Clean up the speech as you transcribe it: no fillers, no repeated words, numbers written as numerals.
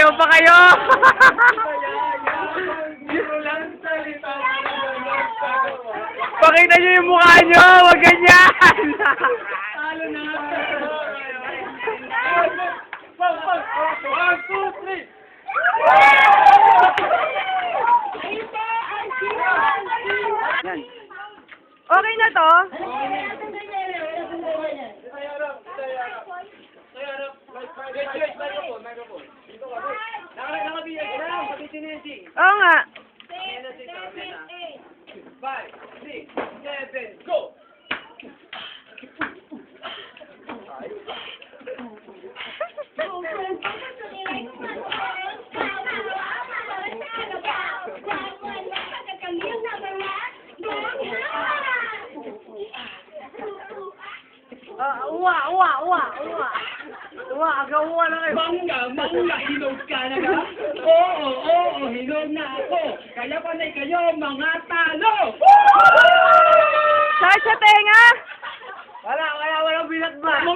Ayaw pa kayo! Pakita niyo yung mukha niyo! Huwag ganyan! Talo na! 1, 2, 3! Yan. Okay na to? Oo nga. 5, 6, 7, go! Agawa na kayo. Mangga, hinog ka na ka? Oo, hinog na ako. Kaya panay kayo, mga talo! Sa tenga? Walang binatbat.